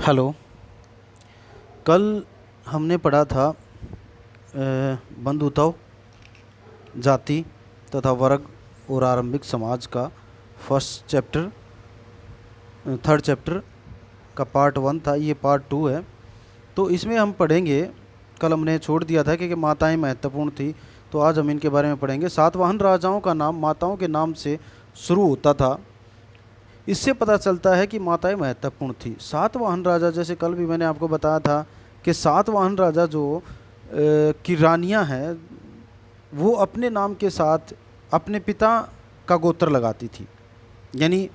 Hello. कल हमने पढ़ा था बंधुत्व, जाति तथा वर्ग और आरंभिक समाज का फर्स्ट चैप्टर, थर्ड चैप्टर का पार्ट 1 था। ये पार्ट 2 है। तो इसमें हम पढ़ेंगे, कल हमने छोड़ दिया था कि माताएं महत्वपूर्ण थी, तो आज हम इनके बारे में पढ़ेंगे। सातवाहन राजाओं का नाम माताओं के नाम से शुरू होता था। इससे पता चलता है कि माताएं महत्वपूर्ण थी। सातवाहन राजा, जैसे कल भी मैंने आपको बताया था कि सातवाहन राजा जो की रानियां हैं, वो अपने नाम के साथ अपने पिता का गोत्र लगाती थी। यानी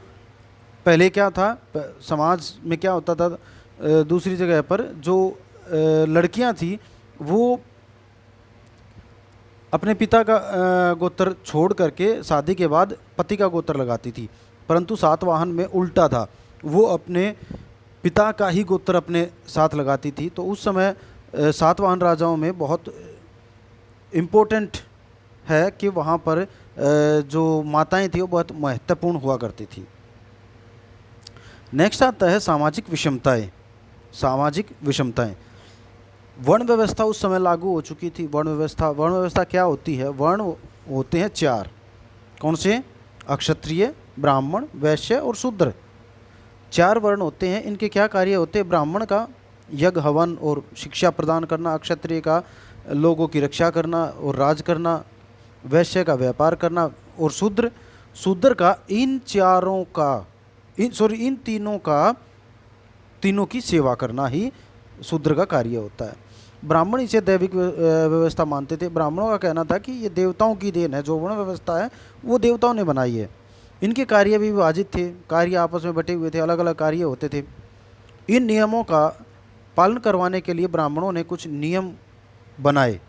पहले क्या था, समाज में क्या होता था, दूसरी जगह पर जो लड़कियां थी वो अपने पिता का गोत्र छोड़ करके शादी के बाद पति का गोत्र लगाती थी। परंतु सातवाहन में उल्टा था, वो अपने पिता का ही गोत्र अपने साथ लगाती थी। तो उस समय सातवाहन राजाओं में बहुत इम्पोर्टेंट है कि वहाँ पर जो माताएं थी वो बहुत महत्वपूर्ण हुआ करती थी। नेक्स्ट आता है सामाजिक विषमताएं। सामाजिक विषमताएं, वर्ण व्यवस्था उस समय लागू हो चुकी थी। वर्ण व्यवस्था क्या होती है? वर्ण होते हैं 4। कौन से? अक्षत्रिय, ब्राह्मण, वैश्य और शूद्र। 4 वर्ण होते हैं। इनके क्या कार्य होते हैं? ब्राह्मण का यज्ञ हवन और शिक्षा प्रदान करना, अक्षत्रिय का लोगों की रक्षा करना और राज करना, वैश्य का व्यापार करना, और शूद्र का इन तीनों की सेवा करना ही शूद्र का कार्य होता है। ब्राह्मण इसे दैविक व्यवस्था मानते थे। ब्राह्मणों का कहना था कि ये देवताओं की देन है, जो वर्ण व्यवस्था है वो देवताओं ने बनाई है। इनके कार्य भी विभाजित थे, कार्य आपस में बटे हुए थे, अलग अलग कार्य होते थे। इन नियमों का पालन करवाने के लिए ब्राह्मणों ने कुछ नियम बनाए।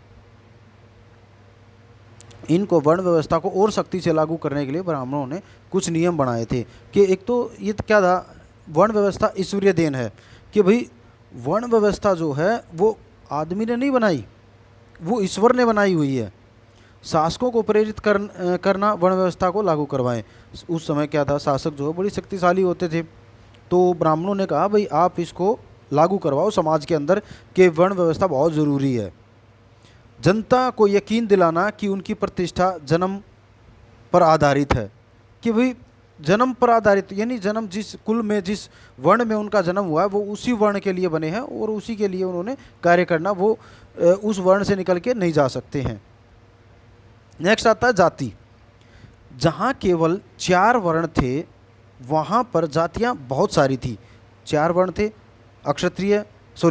इनको वर्ण व्यवस्था को और सख्ती से लागू करने के लिए ब्राह्मणों ने कुछ नियम बनाए थे कि एक तो ये क्या था, वर्ण व्यवस्था ईश्वरीय देन है कि भाई वर्ण व्यवस्था जो है वो आदमी ने नहीं बनाई, वो ईश्वर ने बनाई हुई है। शासकों को प्रेरित करना वर्ण व्यवस्था को लागू करवाएं। उस समय क्या था, शासक जो है बड़ी शक्तिशाली होते थे। तो ब्राह्मणों ने कहा भाई आप इसको लागू करवाओ समाज के अंदर कि वर्ण व्यवस्था बहुत ज़रूरी है। जनता को यकीन दिलाना कि उनकी प्रतिष्ठा जन्म पर आधारित है, कि भाई जन्म पर आधारित, यानी जन्म जिस कुल में, जिस वर्ण में उनका जन्म हुआ है वो उसी वर्ण के लिए बने हैं और उसी के लिए उन्होंने कार्य करना, वो उस वर्ण से निकल के नहीं जा सकते हैं। नेक्स्ट आता है जाति। जहाँ केवल 4 वर्ण थे वहाँ पर जातियाँ बहुत सारी थी। 4 वर्ण थे,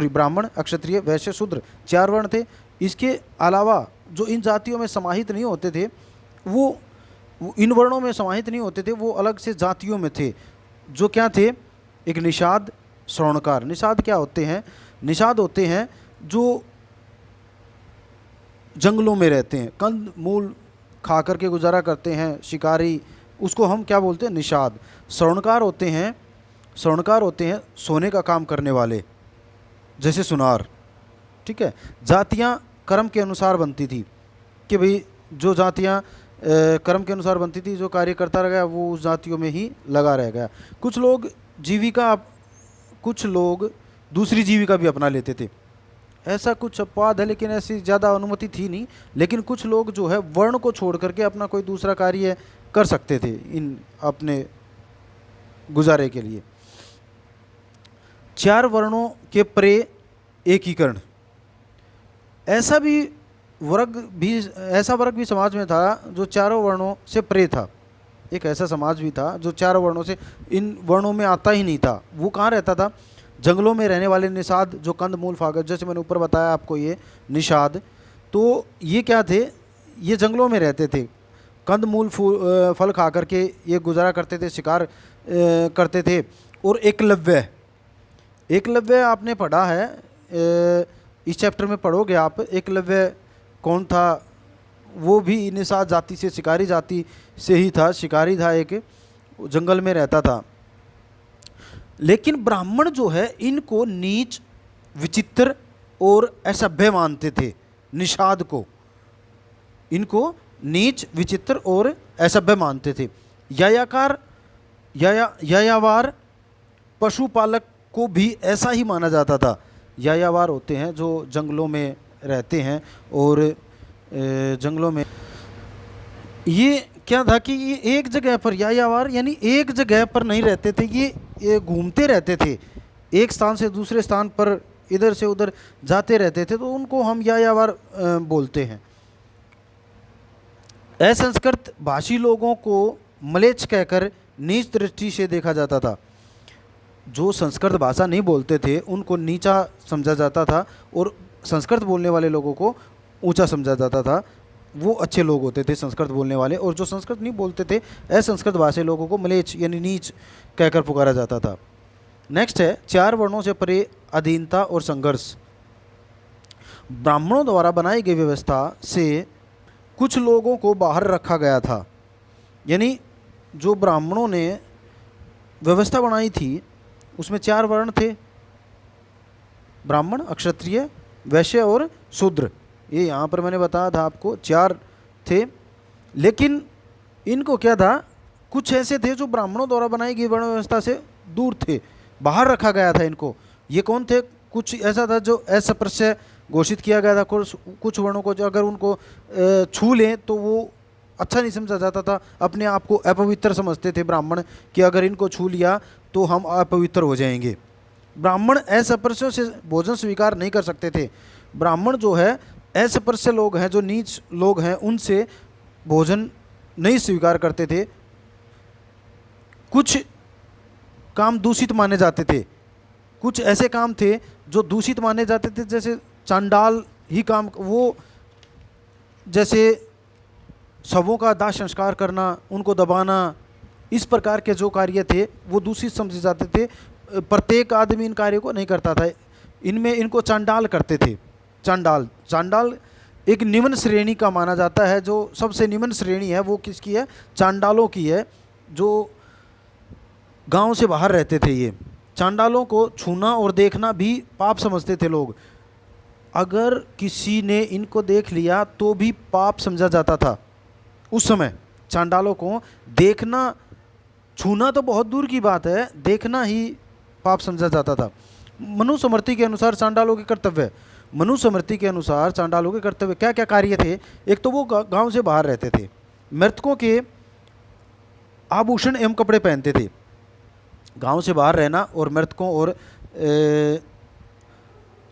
ब्राह्मण, क्षत्रिय, वैश्य, शूद्र, 4 वर्ण थे। इसके अलावा जो इन जातियों में समाहित नहीं होते थे, वो इन वर्णों में समाहित नहीं होते थे, वो अलग से जातियों में थे। जो क्या थे? एक निषाद, श्रवणकार। निषाद क्या होते हैं? निषाद होते हैं जो जंगलों में रहते हैं, कंद मूल खा करके गुजारा करते हैं, शिकारी, उसको हम क्या बोलते हैं? निषाद। श्रवणकार होते हैं सोने का काम करने वाले, जैसे सुनार। ठीक है। जातियाँ कर्म के अनुसार बनती थी कि भाई जो जातियाँ कर्म के अनुसार बनती थी, जो कार्य करता रह गया वो उस जातियों में ही लगा रह गया। कुछ लोग दूसरी जीविका भी अपना लेते थे। ऐसा कुछ अपवाद है, लेकिन ऐसी ज़्यादा अनुमति थी नहीं। लेकिन कुछ लोग जो है वर्ण को छोड़ करके अपना कोई दूसरा कार्य कर सकते थे इन अपने गुजारे के लिए। 4 वर्णों के परे एकीकरण। ऐसा वर्ग भी समाज में था जो 4 वर्णों से परे था। एक ऐसा समाज भी था जो 4 वर्णों से, इन वर्णों में आता ही नहीं था। वो कहाँ रहता था? जंगलों में रहने वाले निषाद, जो कंद मूल फागर, जैसे मैंने ऊपर बताया आपको, ये निषाद, तो ये क्या थे? ये जंगलों में रहते थे, कंद मूल फल खा करके ये गुजारा करते थे, शिकार करते थे। और एकलव्य आपने पढ़ा है, इस चैप्टर में पढ़ोगे आप। एकलव्य कौन था? वो भी निषाद जाति से, शिकारी जाति से ही था। शिकारी था, एक जंगल में रहता था। लेकिन ब्राह्मण जो है इनको नीच, विचित्र और असभ्य मानते थे। निषाद को इनको नीच, विचित्र और असभ्य मानते थे। यायावार पशुपालक को भी ऐसा ही माना जाता था। यायावर होते हैं जो जंगलों में रहते हैं, और जंगलों में ये क्या था कि ये एक जगह पर, यायावर यानी एक जगह पर नहीं रहते थे, ये घूमते रहते थे, एक स्थान से दूसरे स्थान पर इधर से उधर जाते रहते थे, तो उनको हम यायावर बोलते हैं। असंस्कृत भाषी लोगों को म्लेच्छ कहकर नीच दृष्टि से देखा जाता था। जो संस्कृत भाषा नहीं बोलते थे उनको नीचा समझा जाता था, और संस्कृत बोलने वाले लोगों को ऊंचा समझा जाता था। वो अच्छे लोग होते थे संस्कृत बोलने वाले, और जो संस्कृत नहीं बोलते थे असंस्कृत भाषी लोगों को म्लेच्छ यानी नीच कहकर पुकारा जाता था। नेक्स्ट है 4 वर्णों से परे अधीनता और संघर्ष। ब्राह्मणों द्वारा बनाई गई व्यवस्था से कुछ लोगों को बाहर रखा गया था। यानी जो ब्राह्मणों ने व्यवस्था बनाई थी उसमें 4 वर्ण थे, ब्राह्मण, क्षत्रिय, वैश्य और शूद्र। ये यहाँ पर मैंने बताया था आपको 4 थे, लेकिन इनको क्या था, कुछ ऐसे थे जो ब्राह्मणों द्वारा बनाई गई वर्ण व्यवस्था से दूर थे, बाहर रखा गया था इनको। ये कौन थे? कुछ ऐसा था जो अस्पृश्य घोषित किया गया था। कुछ वर्णों को जो अगर उनको छू लें तो वो अच्छा नहीं समझा जाता था, अपने आप को अपवित्र समझते थे ब्राह्मण, कि अगर इनको छू लिया तो हम अपवित्र हो जाएंगे। ब्राह्मण अस्पृश्यों से भोजन स्वीकार नहीं कर सकते थे। ब्राह्मण जो है अस्पृश्य लोग हैं, जो नीच लोग हैं, उनसे भोजन नहीं स्वीकार करते थे। कुछ काम दूषित माने जाते थे, कुछ ऐसे काम थे जो दूषित माने जाते थे, जैसे चांडाल ही काम, वो जैसे शवों का दाह संस्कार करना, उनको दबाना, इस प्रकार के जो कार्य थे वो दूषित समझे जाते थे। प्रत्येक आदमी इन कार्यों को नहीं करता था, इनमें इनको चांडाल करते थे। चांडाल एक निम्न श्रेणी का माना जाता है। जो सबसे निम्न श्रेणी है वो किसकी है? चांडालों की है, जो गांव से बाहर रहते थे। ये चांडालों को छूना और देखना भी पाप समझते थे लोग। अगर किसी ने इनको देख लिया तो भी पाप समझा जाता था उस समय। चांडालों को देखना, छूना तो बहुत दूर की बात है, देखना ही पाप समझा जाता था। मनुस्मृति के अनुसार चांडालों के कर्तव्य, मनुस्मृति के अनुसार चांडालों के कर्तव्य क्या क्या कार्य थे? एक तो वो गांव से बाहर रहते थे, मृतकों के आभूषण एवं कपड़े पहनते थे। गांव से बाहर रहना और मृतकों और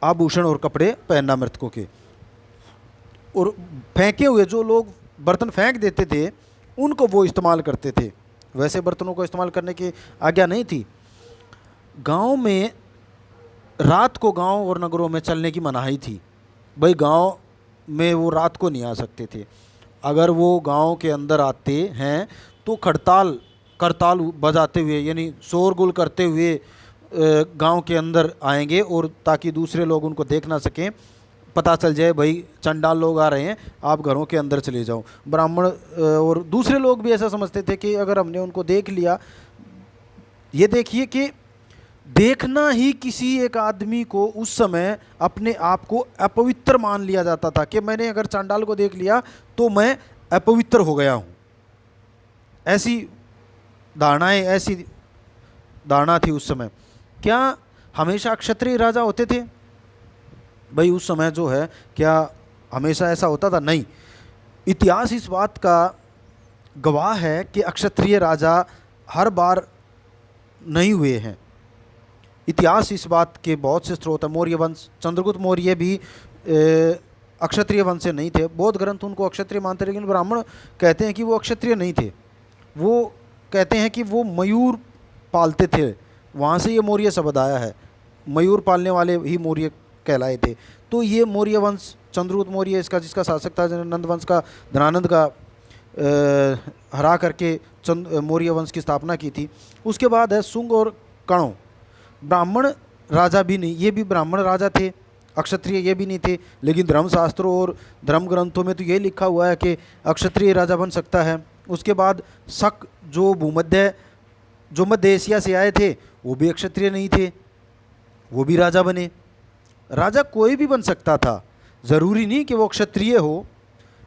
आभूषण और कपड़े पहनना मृतकों के, और फेंके हुए जो लोग बर्तन फेंक देते थे उनको वो इस्तेमाल करते थे। वैसे बर्तनों को इस्तेमाल करने की आज्ञा नहीं थी। गांव में रात को गांव और नगरों में चलने की मनाही थी। भाई गांव में वो रात को नहीं आ सकते थे। अगर वो गांव के अंदर आते हैं तो करताल बजाते हुए, यानी शोरगुल करते हुए गांव के अंदर आएंगे, और ताकि दूसरे लोग उनको देख ना सकें, पता चल जाए भाई चंडाल लोग आ रहे हैं, आप घरों के अंदर चले जाओ। ब्राह्मण और दूसरे लोग भी ऐसा समझते थे कि अगर हमने उनको देख लिया, ये देखिए कि देखना ही किसी एक आदमी को उस समय अपने आप को अपवित्र मान लिया जाता था, कि मैंने अगर चांडाल को देख लिया तो मैं अपवित्र हो गया हूँ। ऐसी धारणा थी उस समय। क्या हमेशा क्षत्रिय राजा होते थे? भाई उस समय जो है क्या हमेशा ऐसा होता था? नहीं। इतिहास इस बात का गवाह है कि अक्षत्रिय राजा हर बार नहीं हुए हैं। इतिहास इस बात के बहुत से स्रोत हैं। मौर्य वंश, चंद्रगुप्त मौर्य भी अक्षत्रिय वंश से नहीं थे। बौद्ध ग्रंथ उनको अक्षत्रिय मानते, लेकिन ब्राह्मण कहते हैं कि वो अक्षत्रिय नहीं थे। वो कहते हैं कि वो मयूर पालते थे, वहाँ से ये मौर्य शब्द आया है। मयूर पालने वाले ही मौर्य कहलाए थे। तो ये मौर्य वंश, चंद्रगुप्त मौर्य इसका जिसका शासक था, नंद वंश का, धनानंद का हरा करके मौर्य वंश की स्थापना की थी। उसके बाद है शुंग और कणों। ब्राह्मण राजा भी नहीं, ये भी ब्राह्मण राजा थे, अक्षत्रिय ये भी नहीं थे। लेकिन धर्मशास्त्रों और धर्म ग्रंथों में तो ये लिखा हुआ है कि अक्षत्रिय राजा बन सकता है। उसके बाद शक जो मध्य एशिया से आए थे वो भी अक्षत्रिय नहीं थे, वो भी राजा बने। राजा कोई भी बन सकता था, ज़रूरी नहीं कि वो क्षत्रिय हो।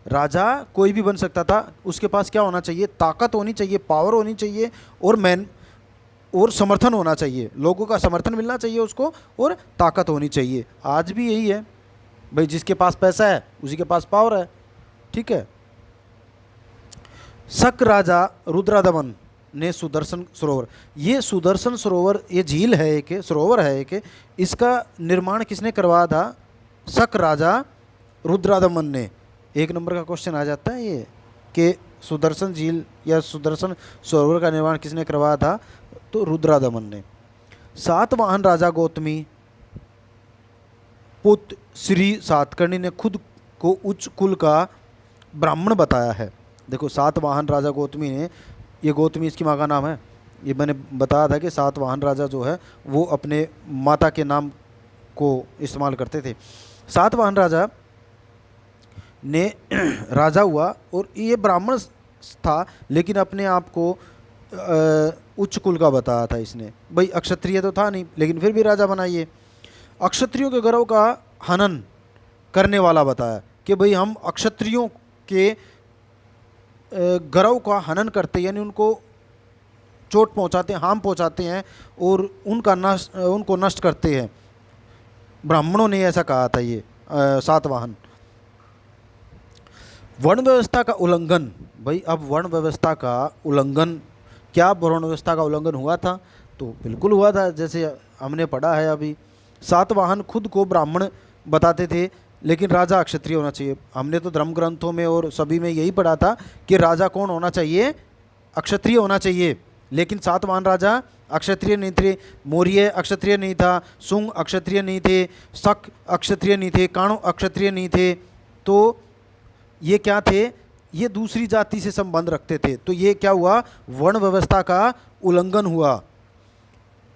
राजा कोई भी बन सकता था। उसके पास क्या होना चाहिए? ताकत होनी चाहिए, पावर होनी चाहिए, और और समर्थन होना चाहिए, लोगों का समर्थन मिलना चाहिए उसको, और ताकत होनी चाहिए। आज भी यही है भाई, जिसके पास पैसा है उसी के पास पावर है। ठीक है। शक राजा रुद्रादमन ने सुदर्शन सरोवर, ये सुदर्शन सरोवर, ये झील है एक, सरोवर है एक, इसका निर्माण किसने करवाया था? शक राजा रुद्रादमन ने। एक नंबर का क्वेश्चन आ जाता है ये कि सुदर्शन झील या सुदर्शन सरोवर का निर्माण किसने करवाया था? तो रुद्रादमन ने। सातवाहन राजा गौतमी पुत्र श्री सातकर्णी ने खुद को उच्च कुल का ब्राह्मण बताया है। देखो, सातवाहन राजा गौतमी ने, ये गौतमी इसकी माँ का नाम है, ये मैंने बताया था कि सातवाहन राजा जो है वो अपने माता के नाम को इस्तेमाल करते थे। सातवाहन राजा ने राजा हुआ और ये ब्राह्मण था, लेकिन अपने आप को उच्च कुल का बताया था इसने। भाई अक्षत्रिय तो था नहीं, लेकिन फिर भी राजा बनाइए। अक्षत्रियों के गर्व का हनन करने वाला बताया कि भाई हम अक्षत्रियों के गर्व का हनन करते, यानी उनको चोट पहुंचाते हैं, हार्म पहुंचाते हैं और उनको नष्ट करते हैं। ब्राह्मणों ने ऐसा कहा था ये सातवाहन। वर्ण व्यवस्था का उल्लंघन, भाई अब वर्ण व्यवस्था का उल्लंघन, क्या वर्ण व्यवस्था का उल्लंघन हुआ था? तो बिल्कुल हुआ था, जैसे हमने पढ़ा है अभी। सातवाहन खुद को ब्राह्मण बताते थे, लेकिन राजा क्षत्रिय होना चाहिए। हमने तो धर्म ग्रंथों में और सभी में यही पढ़ा था कि राजा कौन होना चाहिए? अक्षत्रिय होना चाहिए। लेकिन सातवाहन राजा अक्षत्रिय नहीं थे, मौर्य अक्षत्रिय नहीं था, सुंग अक्षत्रिय नहीं थे, शक अक्षत्रिय नहीं थे, काणु अक्षत्रिय नहीं थे। तो ये क्या थे? ये दूसरी जाति से संबंध रखते थे। तो ये क्या हुआ? वर्ण व्यवस्था का उल्लंघन हुआ।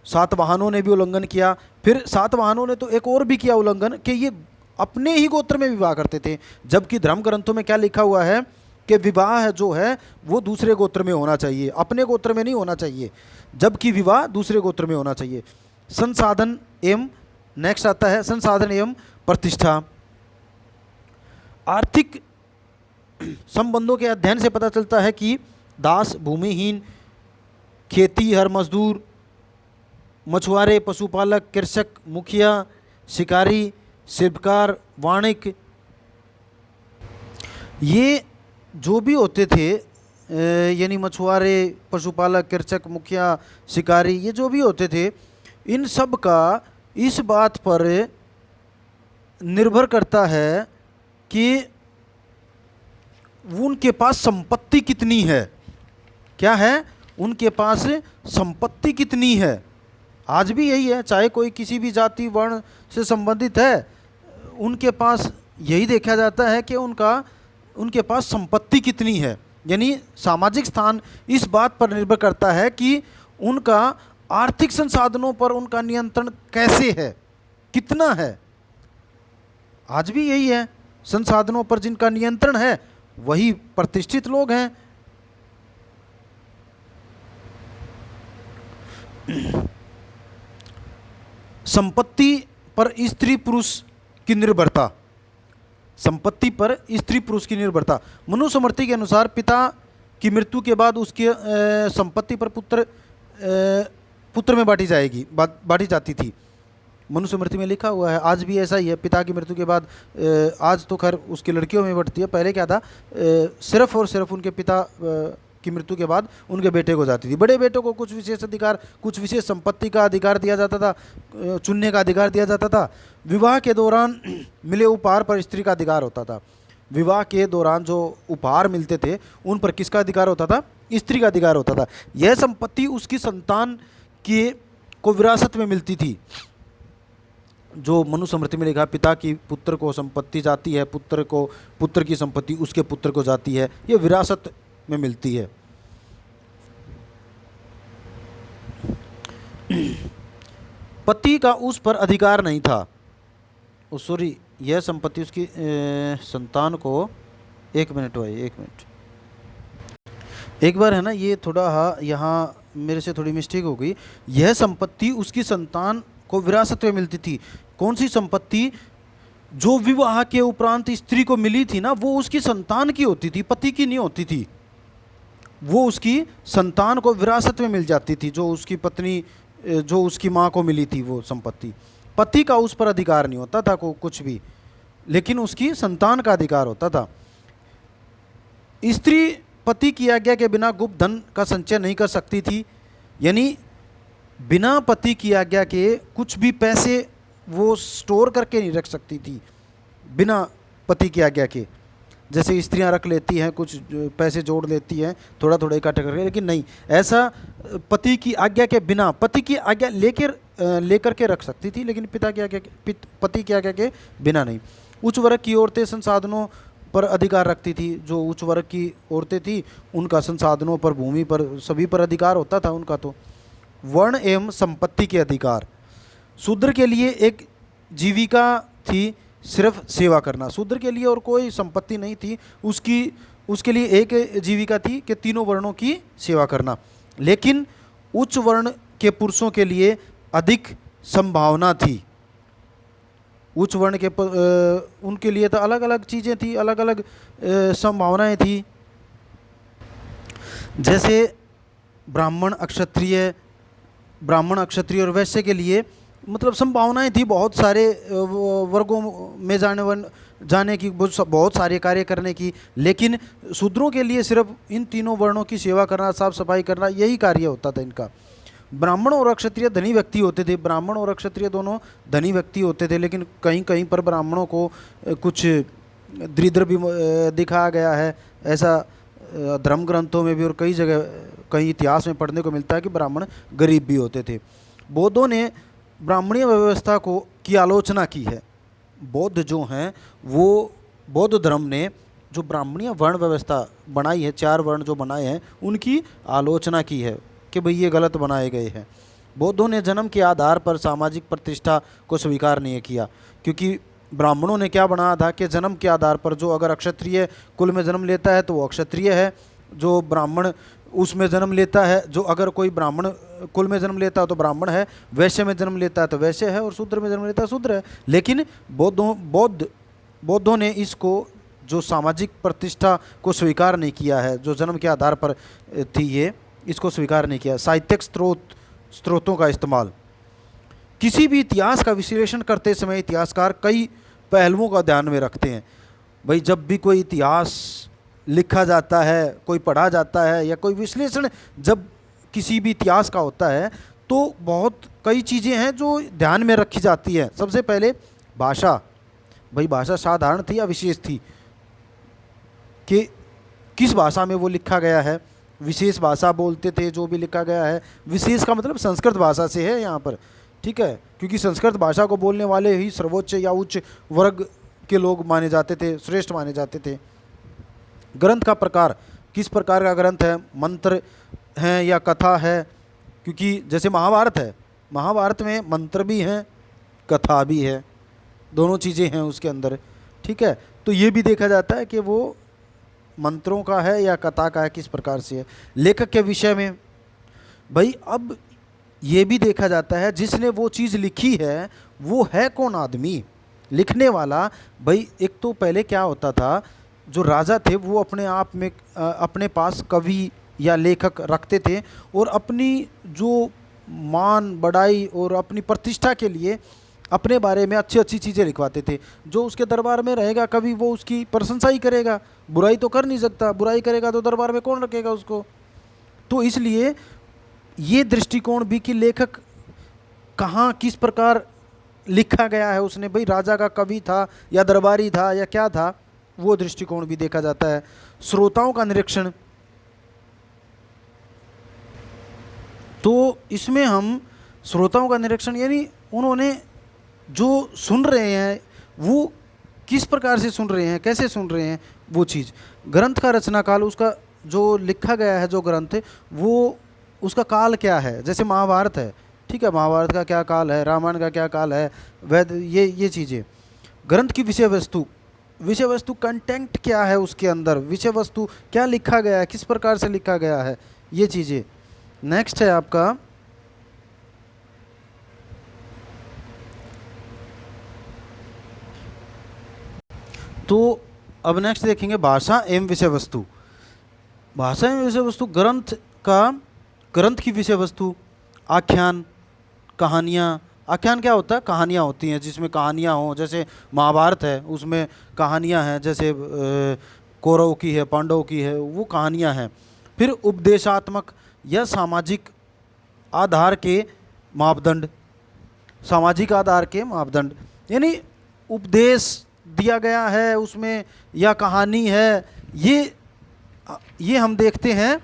सातवाहनों ने भी उल्लंघन किया। फिर सातवाहनों ने तो एक और भी किया उल्लंघन कि ये अपने ही गोत्र में विवाह करते थे, जबकि धर्म ग्रंथों में क्या लिखा हुआ है कि विवाह जो है वो दूसरे गोत्र में होना चाहिए, अपने गोत्र में नहीं होना चाहिए, जबकि विवाह दूसरे गोत्र में होना चाहिए। संसाधन एवं, नेक्स्ट आता है संसाधन एवं प्रतिष्ठा। आर्थिक संबंधों के अध्ययन से पता चलता है कि दास, भूमिहीन, खेती हर मजदूर, मछुआरे, पशुपालक, कृषक, मुखिया, शिकारी, शिल्पकार, वाणिक, ये जो भी होते थे, यानी मछुआरे, पशुपालक, कृषक, मुखिया, शिकारी, ये जो भी होते थे, इन सब का इस बात पर निर्भर करता है कि उनके पास संपत्ति कितनी है। क्या है? उनके पास संपत्ति कितनी है। आज भी यही है, चाहे कोई किसी भी जाति वर्ण से संबंधित है, उनके पास यही देखा जाता है कि उनके पास संपत्ति कितनी है। यानी सामाजिक स्थान इस बात पर निर्भर करता है कि उनका आर्थिक संसाधनों पर उनका नियंत्रण कैसे है, कितना है। आज भी यही है, संसाधनों पर जिनका नियंत्रण है वही प्रतिष्ठित लोग हैं। संपत्ति पर स्त्री पुरुष की निर्भरता, संपत्ति पर स्त्री पुरुष की निर्भरता। मनुस्मृति के अनुसार पिता की मृत्यु के बाद उसकी संपत्ति पर पुत्र में बांटी जाती थी। मनुस्मृति में लिखा हुआ है, आज भी ऐसा ही है। पिता की मृत्यु के बाद, आज तो खैर उसकी लड़कियों में बढ़ती है, पहले क्या था, सिर्फ और सिर्फ उनके पिता की मृत्यु के बाद उनके बेटे को जाती थी। बड़े बेटों को कुछ विशेष अधिकार, कुछ विशेष संपत्ति का अधिकार दिया जाता था, चुनने का अधिकार दिया जाता था। विवाह के दौरान मिले उपहार पर स्त्री का अधिकार होता था। विवाह के दौरान जो उपहार मिलते थे उन पर किसका अधिकार होता था? स्त्री का अधिकार होता था। यह संपत्ति उसकी संतान को विरासत में मिलती थी। जो मनुस्मृति में लिखा, पिता की पुत्र को संपत्ति जाती है, पुत्र की संपत्ति उसके पुत्र को जाती है, ये विरासत में मिलती है। पति का उस पर अधिकार नहीं था। सॉरी, यह संपत्ति उसकी संतान को, एक मिनट, एक बार है ना, ये थोड़ा यहाँ मेरे से थोड़ी मिस्टेक हो गई। यह संपत्ति उसकी संतान को विरासत में मिलती थी। कौन सी संपत्ति? जो विवाह के उपरांत स्त्री को मिली थी ना, वो उसकी संतान की होती थी, पति की नहीं होती थी। वो उसकी संतान को विरासत में मिल जाती थी, जो उसकी पत्नी, जो उसकी माँ को मिली थी वो संपत्ति। पति का उस पर अधिकार नहीं होता था को कुछ भी, लेकिन उसकी संतान का अधिकार होता था। स्त्री पति की आज्ञा के बिना गुप्त धन का संचय नहीं कर सकती थी, यानी बिना पति की आज्ञा के कुछ भी पैसे वो स्टोर करके नहीं रख सकती थी बिना पति की आज्ञा के। जैसे स्त्रियां रख लेती हैं, कुछ पैसे जोड़ लेती हैं थोड़ा थोड़ा इकट्ठा करके, लेकिन नहीं, ऐसा पति की आज्ञा के बिना, पति की आज्ञा लेकर के रख सकती थी, लेकिन पति की आज्ञा के बिना नहीं। उच्च वर्ग की औरतें संसाधनों पर अधिकार रखती थी। जो उच्च वर्ग की औरतें थी उनका संसाधनों पर, भूमि पर, सभी पर अधिकार होता था उनका। तो वर्ण एवं संपत्ति के अधिकार। शूद्र के लिए एक जीविका थी, सिर्फ सेवा करना। शूद्र के लिए और कोई संपत्ति नहीं थी, उसके लिए एक जीविका थी कि तीनों वर्णों की सेवा करना। लेकिन उच्च वर्ण के पुरुषों के लिए अधिक संभावना थी। उच्च वर्ण के उनके लिए तो अलग अलग चीज़ें थी, अलग अलग संभावनाएं थी। जैसे ब्राह्मण, क्षत्रिय और वैश्य के लिए मतलब संभावनाएं थी बहुत सारे वर्गों में जाने की, बहुत सारे कार्य करने की। लेकिन शूद्रों के लिए सिर्फ इन तीनों वर्णों की सेवा करना, साफ सफाई करना, यही कार्य होता था इनका। ब्राह्मण और क्षत्रिय धनी व्यक्ति होते थे। ब्राह्मण और क्षत्रिय दोनों धनी व्यक्ति होते थे, लेकिन कहीं कहीं पर ब्राह्मणों को कुछ दरिद्र भी दिखाया गया है। ऐसा धर्म ग्रंथों में भी और कई जगह, कहीं इतिहास में पढ़ने को मिलता है कि ब्राह्मण गरीब भी होते थे। बौद्धों ने ब्राह्मणीय व्यवस्था की आलोचना की है। बौद्ध जो हैं वो, बौद्ध धर्म ने जो ब्राह्मणीय वर्ण व्यवस्था बनाई है, 4 वर्ण जो बनाए हैं, उनकी आलोचना की है कि भाई ये गलत बनाए गए हैं। बौद्धों ने जन्म के आधार पर सामाजिक प्रतिष्ठा को स्वीकार नहीं किया, क्योंकि ब्राह्मणों ने क्या बनाया था कि जन्म के आधार पर जो अगर अक्षत्रिय कुल में जन्म लेता है तो वो अक्षत्रिय है, जो ब्राह्मण उसमें जन्म लेता है, जो अगर कोई ब्राह्मण कुल में जन्म लेता है तो ब्राह्मण है, वैश्य में जन्म लेता है तो वैश्य है, और शूद्र में जन्म लेता है शूद्र है। लेकिन बौद्धों ने इसको, जो सामाजिक प्रतिष्ठा को स्वीकार नहीं किया है, जो जन्म के आधार पर थी ये, इसको स्वीकार नहीं किया। साहित्यिक स्रोतों का इस्तेमाल। किसी भी इतिहास का विश्लेषण करते समय इतिहासकार कई पहलुओं का ध्यान में रखते हैं। भाई जब भी कोई इतिहास लिखा जाता है, कोई पढ़ा जाता है, या कोई विश्लेषण जब किसी भी इतिहास का होता है, तो बहुत कई चीज़ें हैं जो ध्यान में रखी जाती हैं। सबसे पहले भाषा। भाई भाषा साधारण थी या विशेष थी, कि किस भाषा में वो लिखा गया है। विशेष भाषा बोलते थे जो भी लिखा गया है। विशेष का मतलब संस्कृत भाषा से है यहाँ पर, ठीक है, क्योंकि संस्कृत भाषा को बोलने वाले ही सर्वोच्च या उच्च वर्ग के लोग माने जाते थे, श्रेष्ठ माने जाते थे। ग्रंथ का प्रकार, किस प्रकार का ग्रंथ है, मंत्र हैं या कथा है, क्योंकि जैसे महाभारत है, महाभारत में मंत्र भी हैं, कथा भी है, दोनों चीज़ें हैं उसके अंदर, ठीक है। तो ये भी देखा जाता है कि वो मंत्रों का है या कथा का है, किस प्रकार से है। लेखक के विषय में भाई अब ये भी देखा जाता है जिसने वो चीज़ लिखी है वो है कौन आदमी, लिखने वाला। भाई एक तो पहले क्या होता था, जो राजा थे वो अपने आप में अपने पास कवि या लेखक रखते थे, और अपनी जो मान बढ़ाई और अपनी प्रतिष्ठा के लिए अपने बारे में अच्छी अच्छी चीज़ें लिखवाते थे। जो उसके दरबार में रहेगा कवि वो उसकी प्रशंसा ही करेगा, बुराई तो कर नहीं सकता, बुराई करेगा तो दरबार में कौन रखेगा उसको। तो इसलिए ये दृष्टिकोण भी कि लेखक कहाँ किस प्रकार लिखा गया है उसने, भाई राजा का कवि था या दरबारी था या क्या था, वो दृष्टिकोण भी देखा जाता है। श्रोताओं का निरीक्षण, तो इसमें हम श्रोताओं का निरीक्षण यानी उन्होंने जो सुन रहे हैं वो किस प्रकार से सुन रहे हैं, कैसे सुन रहे हैं, वो चीज़। ग्रंथ का रचना काल, उसका जो लिखा गया है जो ग्रंथ वो उसका काल क्या है। जैसे महाभारत है, ठीक है, महाभारत का क्या काल है, रामायण का क्या काल है, वेद, ये चीज़ें। ग्रंथ की विषय वस्तु कंटेंट क्या है उसके अंदर, विषय वस्तु क्या लिखा गया है, किस प्रकार से लिखा गया है, ये चीज़ें। नेक्स्ट है आपका तो अब नेक्स्ट देखेंगे भाषा एवं विषय वस्तु। भाषा में विषय वस्तु ग्रंथ की विषय वस्तु, आख्यान, कहानियाँ। आख्यान क्या होता है? कहानियाँ होती हैं जिसमें कहानियाँ हों, जैसे महाभारत है उसमें कहानियाँ हैं, जैसे कौरव की है, पांडव की है, वो कहानियाँ हैं। फिर उपदेशात्मक या सामाजिक आधार के मापदंड, सामाजिक आधार के मापदंड, यानी उपदेश दिया गया है उसमें या कहानी है, ये हम देखते हैं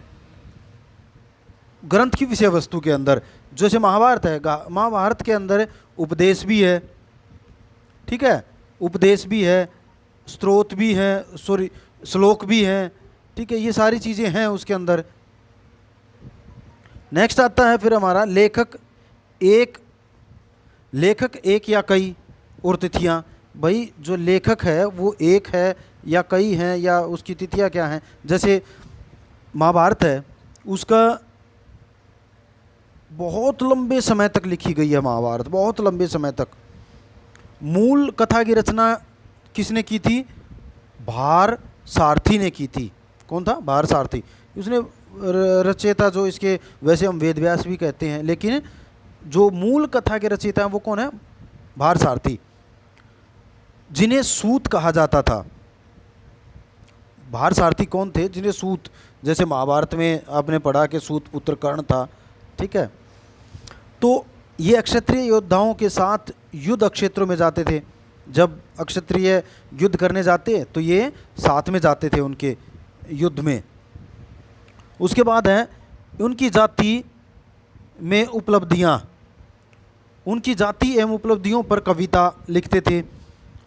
ग्रंथ की विषय वस्तु के अंदर। जैसे महाभारत है, महाभारत के अंदर उपदेश भी है, ठीक है, उपदेश भी है, स्त्रोत भी है, सॉरी श्लोक भी है, ठीक है, ये सारी चीज़ें हैं उसके अंदर। नेक्स्ट आता है फिर हमारा लेखक एक या कई और तिथियां। भाई जो लेखक है वो एक है या कई हैं, या उसकी तिथियां क्या हैं। जैसे महाभारत है, उसका बहुत लंबे समय तक लिखी गई है महाभारत, बहुत लंबे समय तक। मूल कथा की रचना किसने की थी? भारसारथी ने की थी। कौन था? भारसारथी। उसने रचयिता जो इसके, वैसे हम वेदव्यास भी कहते हैं, लेकिन जो मूल कथा के रचयिता हैं वो कौन है? भारसारथी, जिन्हें सूत कहा जाता था। भारसारथी कौन थे? जिन्हें सूत, जैसे महाभारत में आपने पढ़ा कि सूत पुत्र कर्ण था, ठीक है। तो ये अक्षत्रिय योद्धाओं के साथ युद्ध क्षेत्रों में जाते थे। जब अक्षत्रिय युद्ध करने जाते तो ये साथ में जाते थे उनके युद्ध में। उसके बाद है उनकी जाति में उपलब्धियां, उनकी जाति एवं उपलब्धियों पर कविता लिखते थे।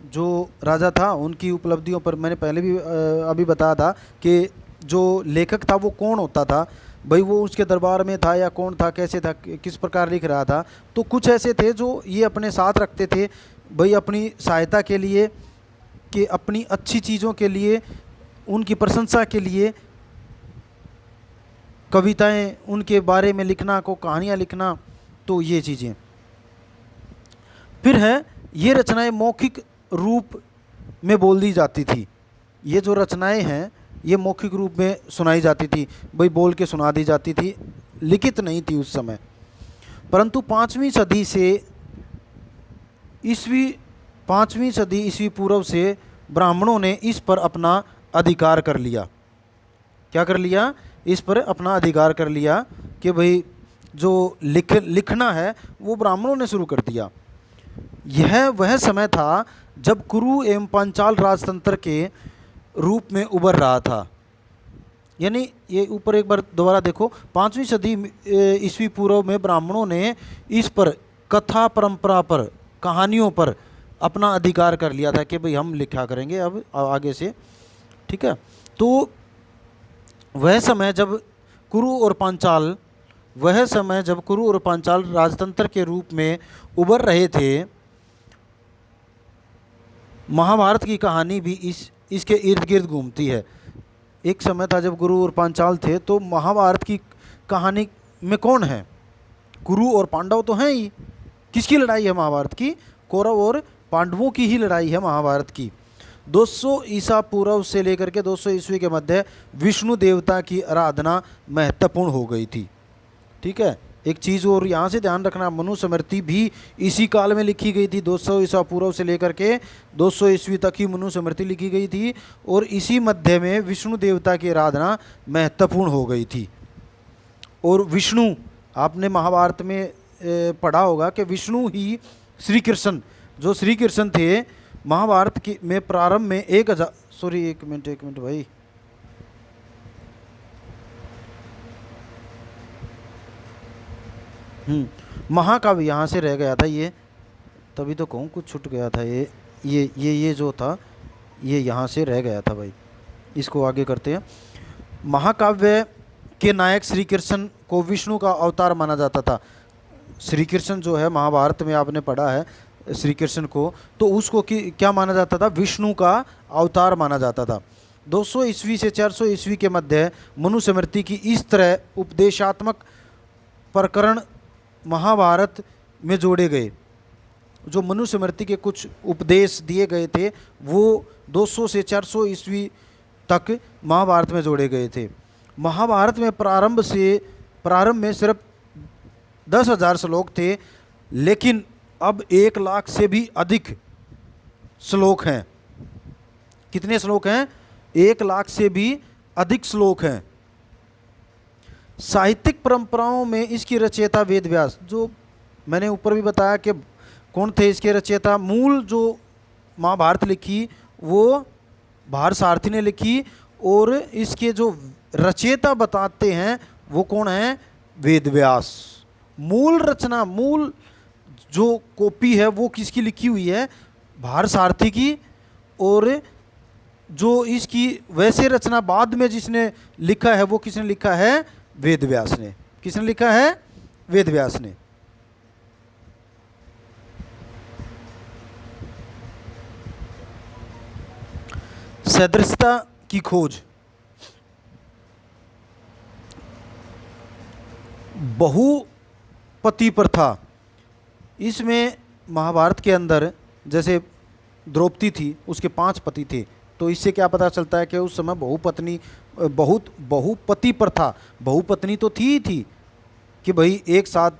जो राजा था उनकी उपलब्धियों पर, मैंने पहले भी अभी बताया था कि जो लेखक था वो कौन होता था। भाई वो उसके दरबार में था या कौन था, कैसे था, किस प्रकार लिख रहा था। तो कुछ ऐसे थे जो ये अपने साथ रखते थे भाई अपनी सहायता के लिए, कि अपनी अच्छी चीज़ों के लिए, उनकी प्रशंसा के लिए कविताएं उनके बारे में लिखना, को कहानियाँ लिखना। तो ये चीज़ें फिर है, ये रचनाएं मौखिक रूप में बोल दी जाती थी। ये जो रचनाएं हैं ये मौखिक रूप में सुनाई जाती थी, भाई बोल के सुना दी जाती थी, लिखित नहीं थी उस समय। परंतु 5वीं सदी ईस्वी पूर्व से ब्राह्मणों ने इस पर अपना अधिकार कर लिया। क्या कर लिया? इस पर अपना अधिकार कर लिया कि भाई जो लिखना है वो ब्राह्मणों ने शुरू कर दिया। यह वह समय था जब कुरु एवं पांचाल राजतंत्र के रूप में उभर रहा था। यानी ये ऊपर एक बार दोबारा देखो, 5वीं सदी ईस्वी पूर्व में ब्राह्मणों ने इस पर कथा परंपरा पर, कहानियों पर अपना अधिकार कर लिया था कि भाई हम लिखा करेंगे अब आगे से, ठीक है। तो वह समय जब कुरु और पांचाल राजतंत्र के रूप में उभर रहे थे, महाभारत की कहानी भी इसके इर्द गिर्द घूमती है। एक समय था जब कुरु और पांचाल थे, तो महाभारत की कहानी में कौन है? कुरु और पांडव तो हैं ही। किसकी लड़ाई है महाभारत की? कौरव और पांडवों की ही लड़ाई है महाभारत की। 200 ईसा पूर्व से लेकर के 200 ईस्वी के मध्य विष्णु देवता की आराधना महत्वपूर्ण हो गई थी, ठीक है। एक चीज़ और यहाँ से ध्यान रखना, मनुस्मृति भी इसी काल में लिखी गई थी। 200 ईसा पूर्व से लेकर के 200 ईस्वी तक ही मनुस्मृति लिखी गई थी, और इसी मध्य में विष्णु देवता की आराधना महत्वपूर्ण हो गई थी। और विष्णु, आपने महाभारत में पढ़ा होगा कि विष्णु ही श्री कृष्ण, जो श्री कृष्ण थे महाभारत की में प्रारंभ में 1000 एक मिनट भाई, महाकाव्य यहाँ से रह गया था ये, तभी तो कहूँ कुछ छूट गया था। ये जो था ये यहाँ से रह गया था भाई, इसको आगे करते हैं। महाकाव्य के नायक श्री कृष्ण को विष्णु का अवतार माना जाता था। श्री कृष्ण जो है महाभारत में आपने पढ़ा है श्री कृष्ण को, तो उसको क्या माना जाता था? विष्णु का अवतार माना जाता था। 200 ईस्वी से 400 ईस्वी के मध्य मनुस्मृति की इस तरह उपदेशात्मक प्रकरण महाभारत में जोड़े गए। जो मनुस्मृति के कुछ उपदेश दिए गए थे वो 200 से 400 ईस्वी तक महाभारत में जोड़े गए थे। महाभारत में प्रारंभ में सिर्फ 10,000 श्लोक थे, लेकिन अब 1 लाख से भी अधिक श्लोक हैं। कितने श्लोक हैं? 1 लाख से भी अधिक श्लोक हैं। साहित्यिक परंपराओं में इसकी रचयिता वेद व्यास, जो मैंने ऊपर भी बताया कि कौन थे इसके रचयिता। मूल जो महाभारत लिखी वो भारसारथी ने लिखी, और इसके जो रचयिता बताते हैं वो कौन है? वेद व्यास। मूल रचना, मूल जो कॉपी है वो किसकी लिखी हुई है? भारसारथी की। और जो इसकी वैसे रचना बाद में जिसने लिखा है वो किसने लिखा है? वेद व्यास ने। किसने लिखा है? वेद व्यास ने। सदृशता की खोज। बहुपति प्रथा, इसमें महाभारत के अंदर जैसे द्रौपदी थी, उसके 5 पति थे, तो इससे क्या पता चलता है कि उस समय बहुपति प्रथा, बहुपत्नी तो थी ही थी कि भाई एक साथ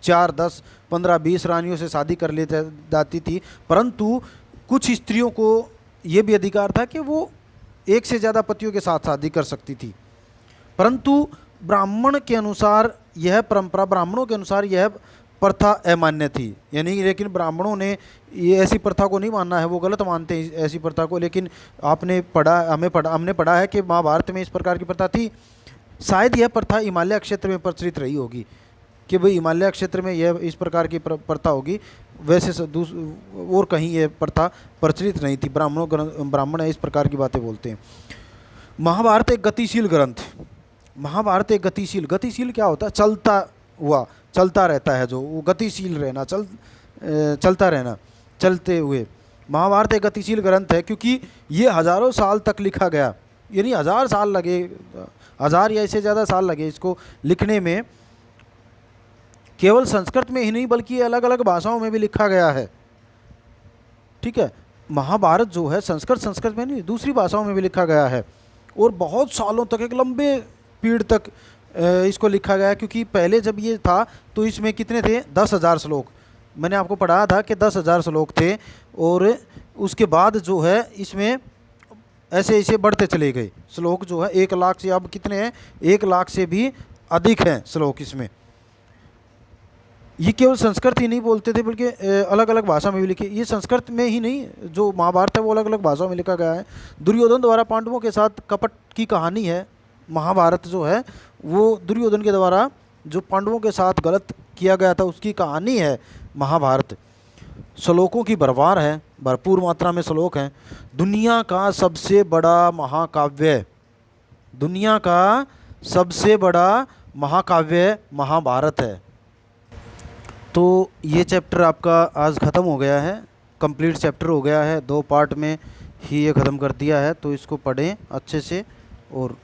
4, 10, 15, 20 रानियों से शादी कर ले जाती थी, परंतु कुछ स्त्रियों को ये भी अधिकार था कि वो एक से ज़्यादा पतियों के साथ शादी कर सकती थी। परंतु ब्राह्मण के अनुसार यह परंपरा, ब्राह्मणों के अनुसार यह प्रथा अमान्य थी, यानी लेकिन ब्राह्मणों ने ये ऐसी प्रथा को नहीं मानना है, वो गलत मानते हैं ऐसी प्रथा को। लेकिन हमने पढ़ा है कि महाभारत में इस प्रकार की प्रथा थी। शायद यह प्रथा हिमालय क्षेत्र में प्रचलित रही होगी कि भाई हिमालय क्षेत्र में यह इस प्रकार की प्रथा होगी, वैसे और कहीं यह प्रथा प्रचलित नहीं थी। ब्राह्मण इस प्रकार की बातें बोलते हैं। महाभारत एक गतिशील ग्रंथ। महाभारत एक गतिशील क्या होता है? चलता रहता है, जो वो गतिशील रहना, चलता रहना, चलते हुए। महाभारत एक गतिशील ग्रंथ है क्योंकि ये हज़ारों साल तक लिखा गया, यानी 1000 साल लगे, 1000 या इससे ज़्यादा साल लगे इसको लिखने में। केवल संस्कृत में ही नहीं बल्कि अलग अलग भाषाओं में भी लिखा गया है। ठीक है, महाभारत जो है संस्कृत में नहीं, दूसरी भाषाओं में भी लिखा गया है, और बहुत सालों तक, एक लंबे पीरियड तक इसको लिखा गया। क्योंकि पहले जब ये था तो इसमें कितने थे? 10,000 श्लोक। मैंने आपको पढ़ाया था कि 10,000 श्लोक थे, और उसके बाद जो है इसमें ऐसे ऐसे बढ़ते चले गए श्लोक जो है। 1 लाख से अब कितने हैं? 1 लाख से भी अधिक हैं श्लोक इसमें। ये केवल संस्कृत ही नहीं बोलते थे बल्कि अलग अलग भाषा में भी लिखे। ये संस्कृत में ही नहीं, जो महाभारत है वो अलग अलग भाषाओं में लिखा गया है। दुर्योधन द्वारा पांडवों के साथ कपट की कहानी है। महाभारत जो है वो दुर्योधन के द्वारा जो पांडवों के साथ गलत किया गया था उसकी कहानी है महाभारत। श्लोकों की भरमार है, भरपूर मात्रा में श्लोक हैं। दुनिया का सबसे बड़ा महाकाव्य, दुनिया का सबसे बड़ा महाकाव्य महाभारत है। तो ये चैप्टर आपका आज ख़त्म हो गया है, कंप्लीट चैप्टर हो गया है। 2 पार्ट में ही ये ख़त्म कर दिया है, तो इसको पढ़ें अच्छे से और